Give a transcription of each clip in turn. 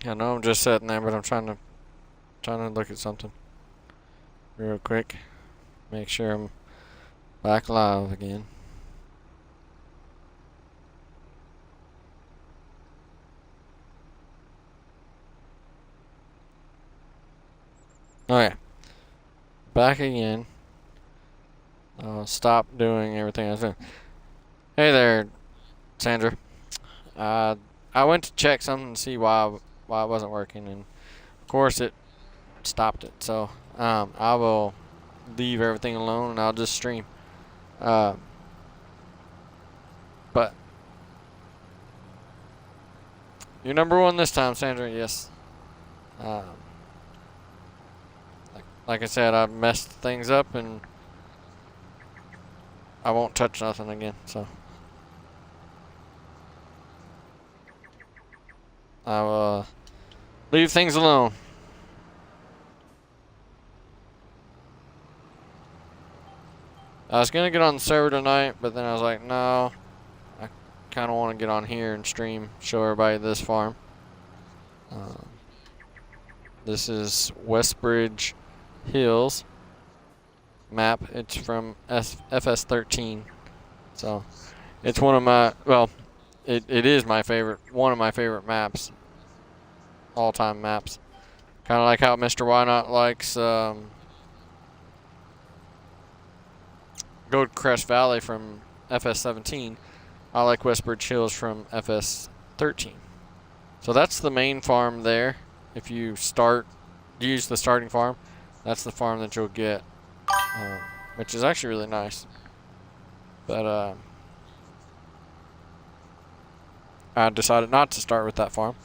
I know I'm just sitting there, but I'm trying to look at something real quick. Make sure I'm back live again. Oh yeah, back again. I'll stop doing everything I was doing. Hey there, Sandra. Uh, I went to check something to see why it wasn't working, and of course it stopped it. So I will leave everything alone and I'll just stream. Uh, but you're number one this time, Sandra. Yes. Um, like I said, I messed things up and I won't touch nothing again. So I will leave things alone. I was gonna get on the server tonight, but then I was like, no, I kind of want to get on here and stream, show everybody this farm. This is Westbridge Hills map. It's from Fs25, so it's one of my, well, it is my favorite, one of my favorite maps, all-time maps. Kind of like how Mr. Why Not likes Goldcrest Valley from Fs17. I like Westbridge Hills from Fs13. So that's the main farm there. If you use the starting farm, that's the farm that you'll get, which is actually really nice. But I decided not to start with that farm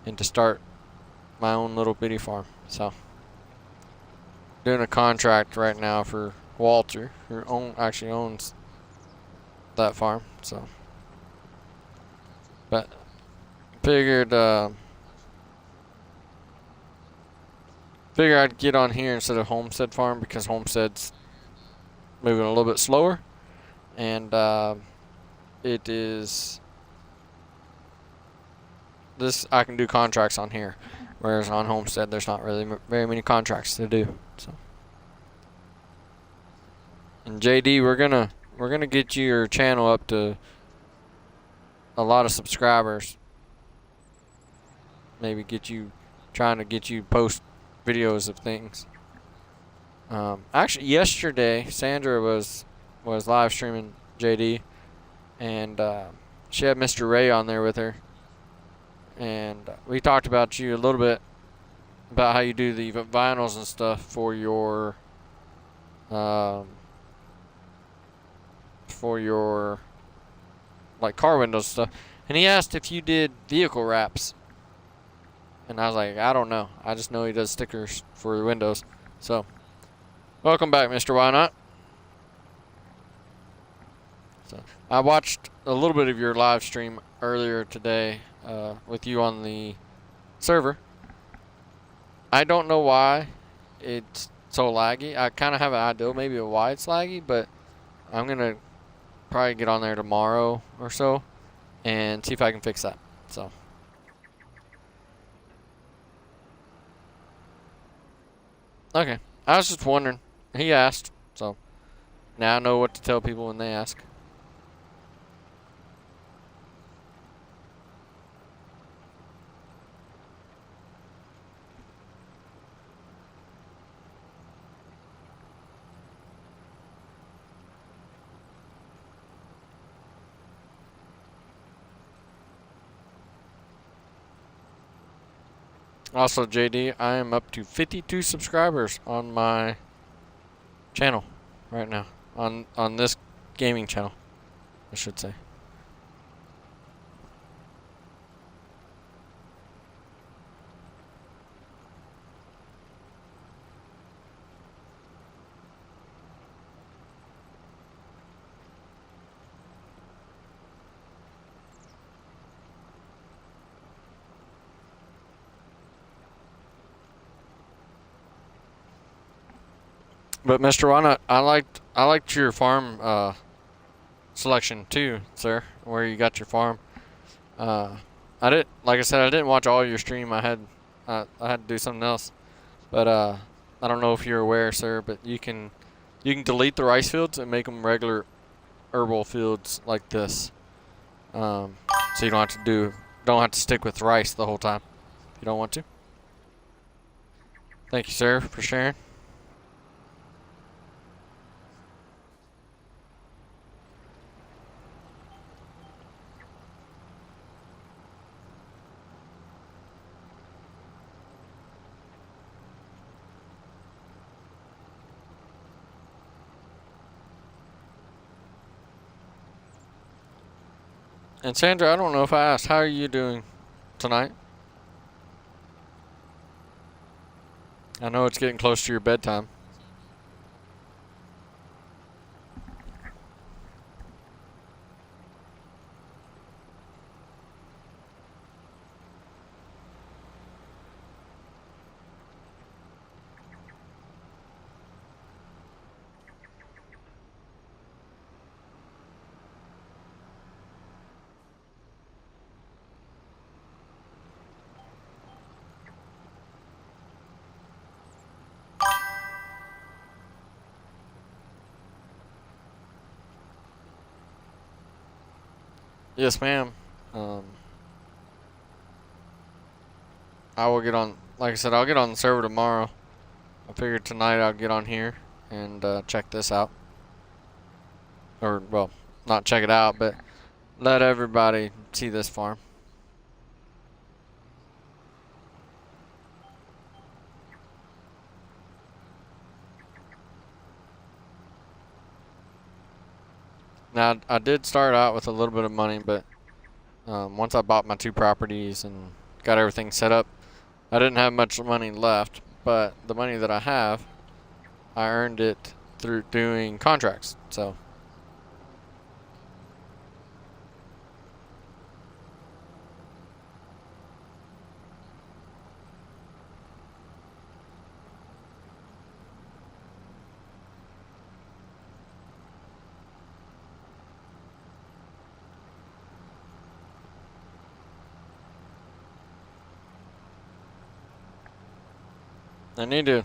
and to start my own little bitty farm. So doing a contract right now for Walter, who actually owns that farm. So, but figured I'd get on here instead of Homestead Farm because Homestead's moving a little bit slower, and it is this I can do contracts on here, whereas on Homestead there's not really very many contracts to do. So, and JD, we're gonna get your channel up to a lot of subscribers. Maybe trying to get you post videos of things. Actually, yesterday Sandra was live streaming JD, and she had Mr. Ray on there with her, and we talked about you a little bit about how you do the vinyls and stuff for your like car windows and stuff, and he asked if you did vehicle wraps. And I was like, I don't know. I just know he does stickers for the windows. So, welcome back, Mr. Why Not. So, I watched a little bit of your live stream earlier today with you on the server. I don't know why it's so laggy. I kind of have an idea maybe of why it's laggy, but I'm going to probably get on there tomorrow or so and see if I can fix that. So. Okay. I was just wondering. He asked, so now I know what to tell people when they ask. Also, JD, I am up to 52 subscribers on my channel right now. On this gaming channel, I should say. But Mr. Wana, I liked your farm selection too, sir. Where you got your farm. like I said, I didn't watch all your stream. I had to do something else. But I don't know if you're aware, sir, but you can delete the rice fields and make them regular herbal fields like this. So you don't have to stick with rice the whole time if you don't want to. Thank you, sir, for sharing. And Sandra, I don't know if I asked, how are you doing tonight? I know it's getting close to your bedtime. Yes, ma'am. Um, I will get on, like I said, I'll get on the server tomorrow. I figured tonight I'll get on here and check this out. Or, well, not check it out, but let everybody see this farm. Now, I did start out with a little bit of money, but once I bought my 2 properties and got everything set up, I didn't have much money left. But the money that I have, I earned it through doing contracts. So I need to,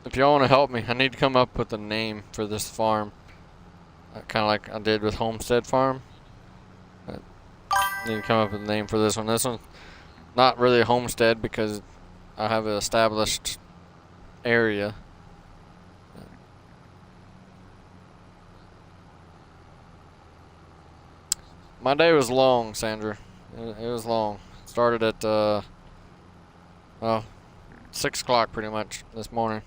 if y'all want to help me, I need to come up with a name for this farm. Kind of like I did with Homestead Farm. I need to come up with a name for this one. This one's not really a homestead because I have an established area. My day was long, Sandra. It was long. Started at, well, 6 o'clock pretty much this morning.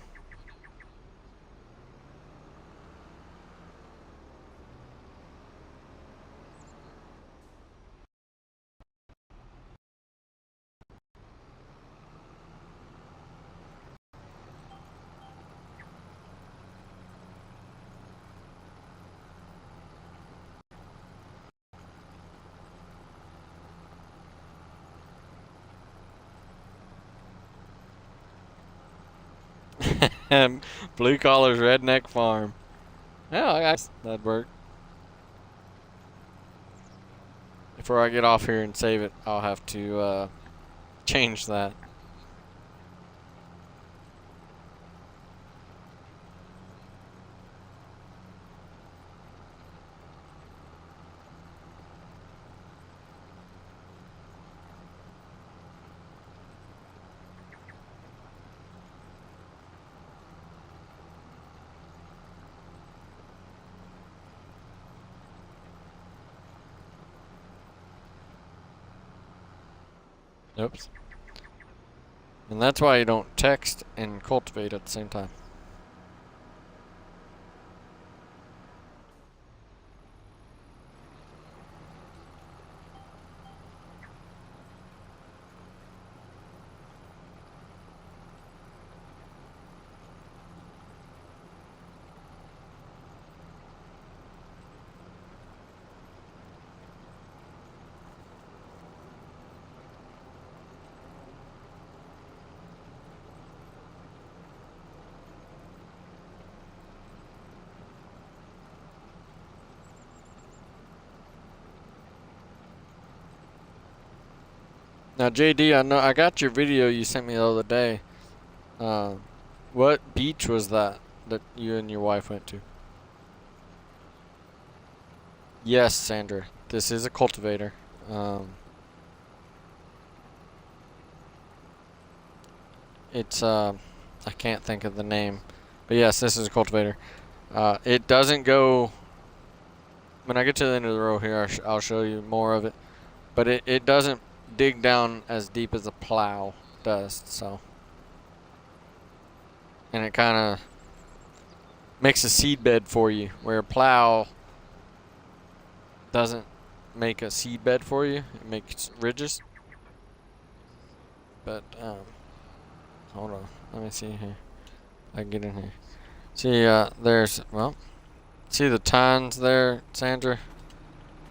Blue Collar's Redneck Farm. Yeah, I guess that'd work. Before I get off here and save it, I'll have to change that. Oops. And that's why you don't text and cultivate at the same time. Now, JD, I know I got your video you sent me the other day. What beach was that you and your wife went to? Yes, Sandra. This is a cultivator. It's I can't think of the name, but yes, this is a cultivator. It doesn't go. When I get to the end of the row here, I'll show you more of it. But it doesn't dig down as deep as a plow does. So, and it kind of makes a seed bed for you, where a plow doesn't make a seed bed for you. It makes ridges. But hold on, let me see here. I can get in here. See, there's see the tines there, Sandra.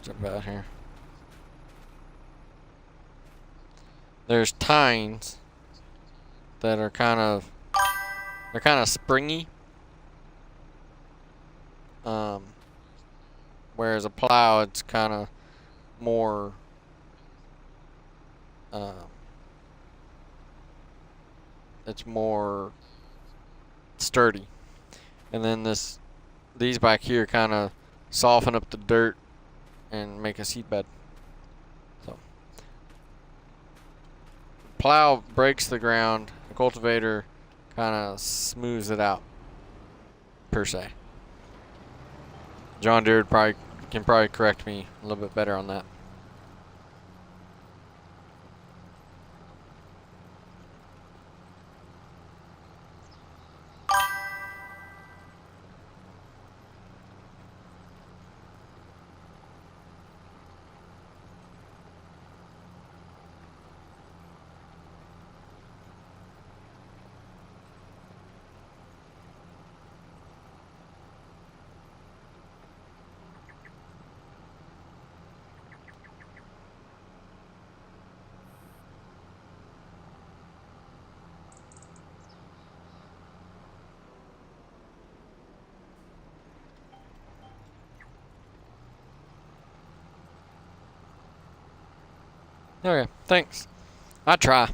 Jump out here. There's tines that are they're kind of springy. Whereas a plow, it's kind of more it's more sturdy. And then these back here kind of soften up the dirt and make a seed bed. So plow breaks the ground. The cultivator kind of smooths it out, per se. John Deere can probably correct me a little bit better on that. Okay, thanks. I try.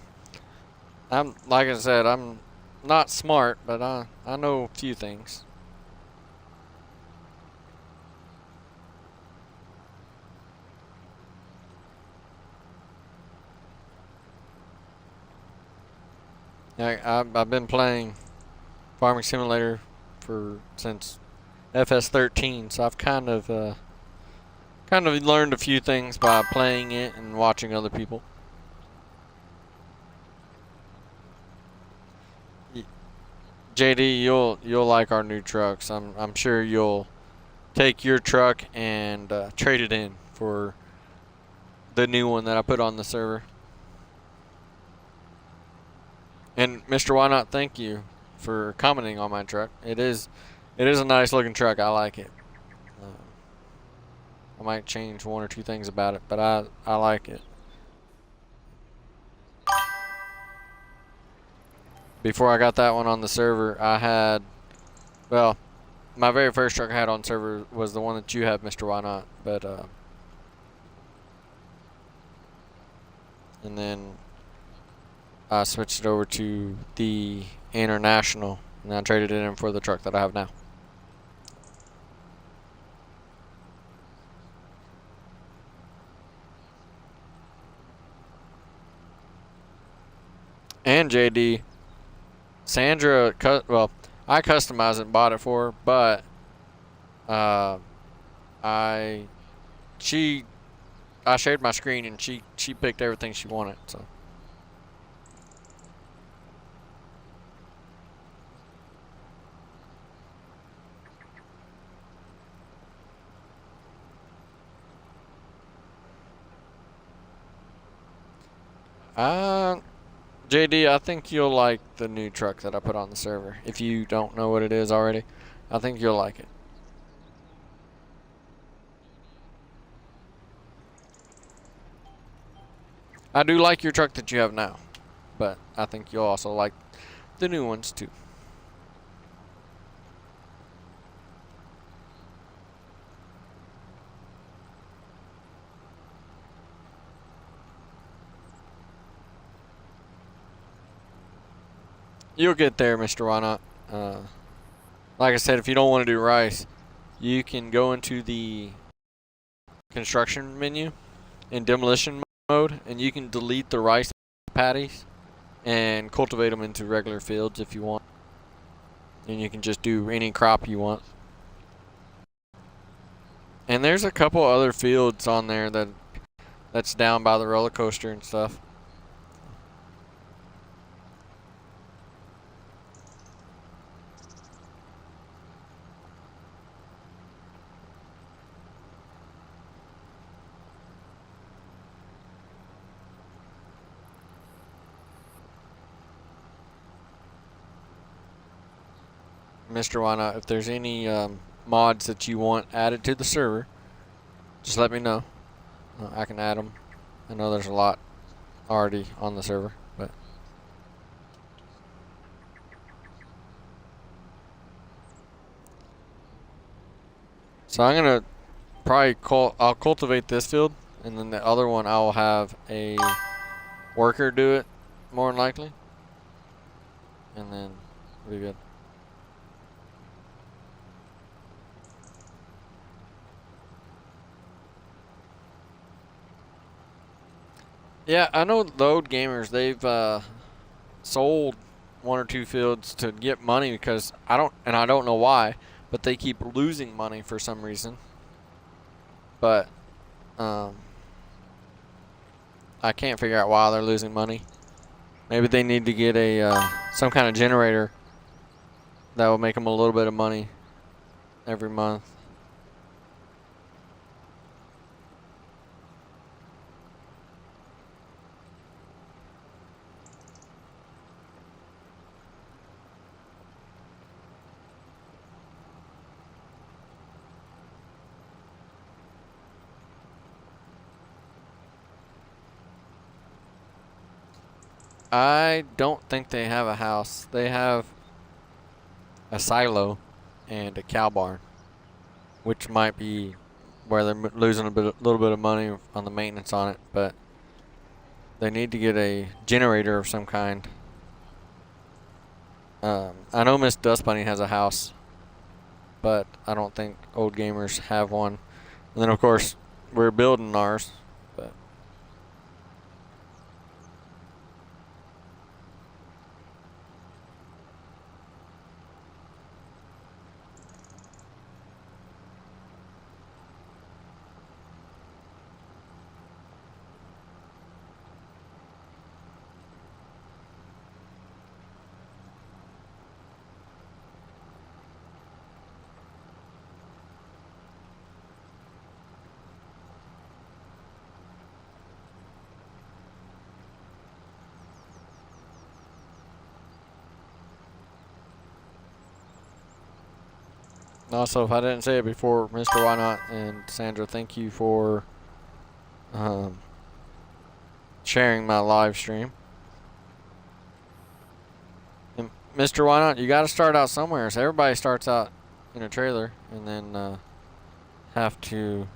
Like I said, I'm not smart, but I know a few things. I've been playing Farming Simulator since Fs25, so I've kind of learned a few things by playing it and watching other people. JD, you'll like our new trucks. I'm sure you'll take your truck and trade it in for the new one that I put on the server. And Mr. Why Not, thank you for commenting on my truck. It is a nice looking truck. I like it. I might change one or two things about it, but I like it. Before I got that one on the server, I had, well, my very first truck I had on server was the one that you have, Mr. Why Not. But and then I switched it over to the International, and I traded it in for the truck that I have now. And JD, Sandra, well, I customized it and bought it for her, but I shared my screen and she picked everything she wanted. So JD, I think you'll like the new truck that I put on the server. If you don't know what it is already, I think you'll like it. I do like your truck that you have now, but I think you'll also like the new ones too. You'll get there, Mr. Why Not. Like I said, if you don't want to do rice, you can go into the construction menu in demolition mode, and you can delete the rice paddies and cultivate them into regular fields if you want. And you can just do any crop you want. And there's a couple other fields on there that's down by the roller coaster and stuff. Mr. Why Not, if there's any mods that you want added to the server, just let me know. I can add them. I know there's a lot already on the server, but so I'm gonna probably I'll cultivate this field, and then the other one I'll have a worker do it, more than likely, and then it'll be good. Yeah, I know load gamers, they've sold one or two fields to get money because I don't know why, but they keep losing money for some reason. But I can't figure out why they're losing money. Maybe they need to get a some kind of generator that will make them a little bit of money every month. I don't think they have a house. They have a silo and a cow barn, which might be where they're losing a little bit of money on the maintenance on it, but they need to get a generator of some kind. I know Miss Dust Bunny has a house, but I don't think old gamers have one. And then of course we're building ours, but also, if I didn't say it before, Mr. Why Not and Sandra, thank you for sharing my live stream. And Mr. Why Not, you got to start out somewhere. So everybody starts out in a trailer and then have to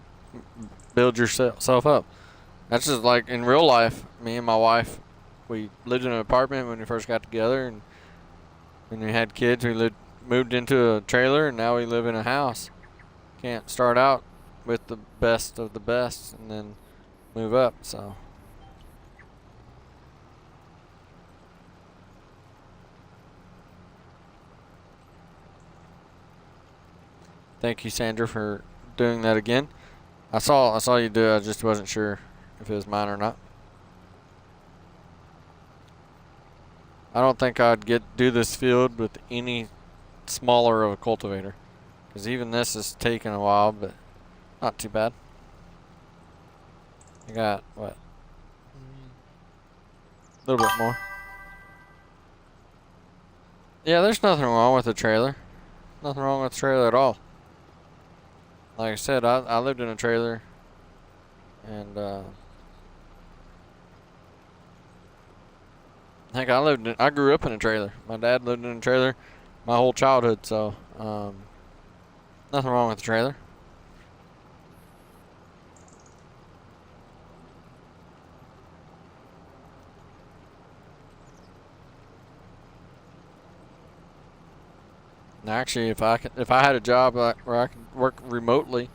build yourself up. That's just like in real life. Me and my wife, we lived in an apartment when we first got together, and when we had kids, we moved into a trailer, and now we live in a house. Can't start out with the best of the best and then move up, so. Thank you, Sandra, for doing that again. I saw you do it, I just wasn't sure if it was mine or not. I don't think I'd do this field with any smaller of a cultivator, because even this is taking a while, but not too bad. I got what, a little bit more. Yeah, there's nothing wrong with the trailer. Nothing wrong with the trailer at all. Like I said, I lived in a trailer, and heck, I grew up in a trailer. My dad lived in a trailer my whole childhood, so nothing wrong with the trailer. actually, if I had a job where I could work remotely,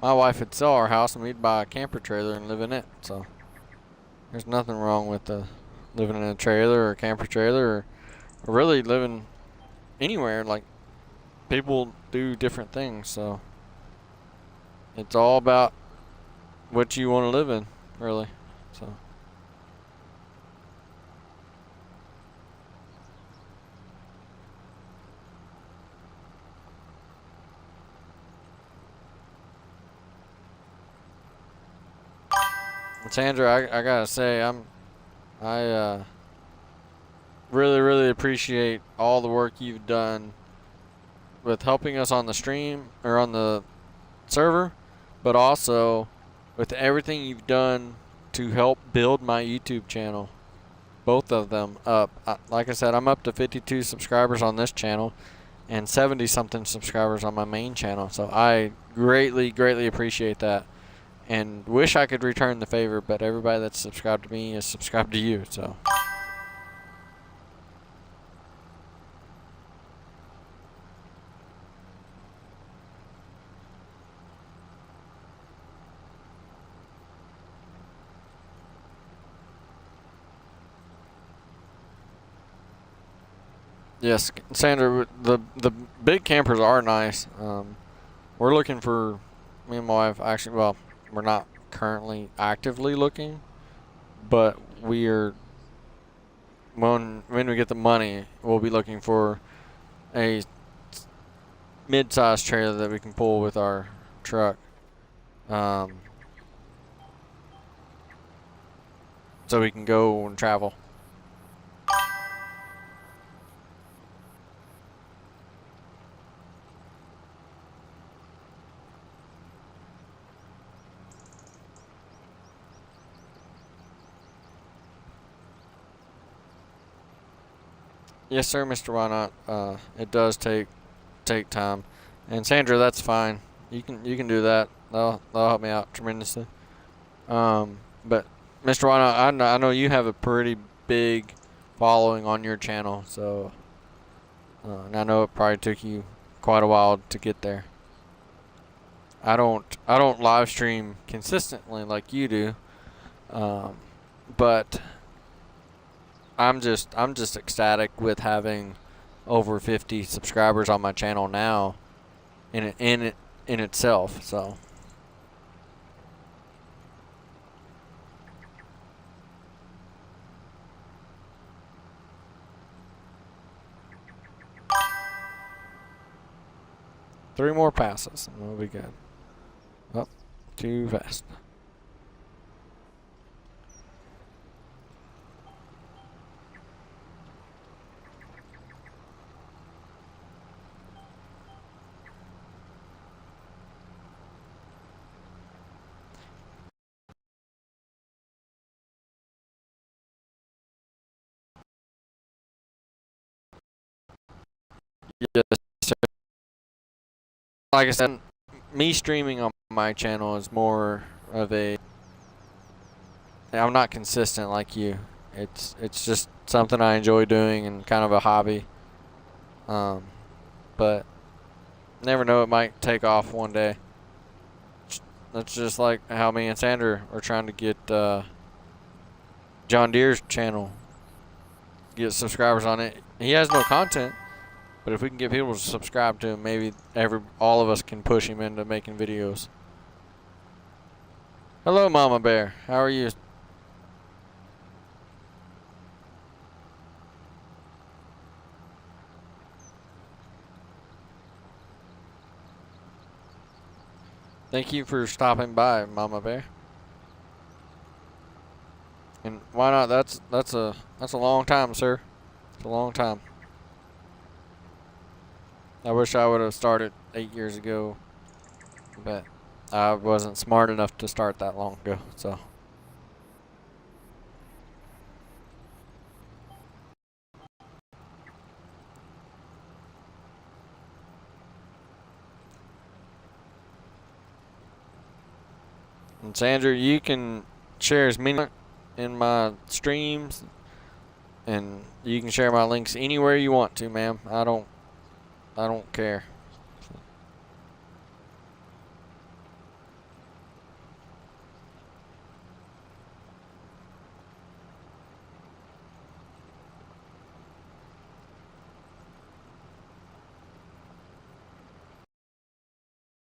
my wife would sell our house and we'd buy a camper trailer and live in it. So there's nothing wrong with living in a trailer or a camper trailer, or really living anywhere. Like, people do different things, so it's all about what you want to live in, really. So. Sandra, I gotta say, I really appreciate all the work you've done with helping us on the stream or on the server, but also with everything you've done to help build my YouTube channel. Both of them up. Like I said, I'm up to 52 subscribers on this channel and 70 something subscribers on my main channel. So I greatly appreciate that. And wish I could return the favor, but everybody that's subscribed to me is subscribed to you, so. Yes, Sandra, the big campers are nice. We're looking for, me and my wife, actually, well, we're not currently actively looking, but we are, when we get the money, we'll be looking for a mid-sized trailer that we can pull with our truck. So we can go and travel. Yes, sir, Mr. Why Not. It does take time, and Sandra, that's fine. You can do that. That'll help me out tremendously. But Mr. Why Not, I know you have a pretty big following on your channel, so and I know it probably took you quite a while to get there. I don't live stream consistently like you do, but I'm just ecstatic with having over 50 subscribers on my channel now in itself, so. Three more passes and we'll be good. Oh, too fast. Yes, sir. Like I said, me streaming on my channel is more of a, I'm not consistent like you. It's just something I enjoy doing and kind of a hobby. But never know, it might take off one day. That's just like how me and Sandra are trying to get John Deere's channel, get subscribers on it. He has no content, but if we can get people to subscribe to him, maybe all of us can push him into making videos. Hello, Mama Bear. How are you? Thank you for stopping by, Mama Bear. And why not? That's a long time, sir. It's a long time. I wish I would have started 8 years ago, but I wasn't smart enough to start that long ago, so. And Sandra, you can share as many in my streams, and you can share my links anywhere you want to, ma'am. I don't I don't care.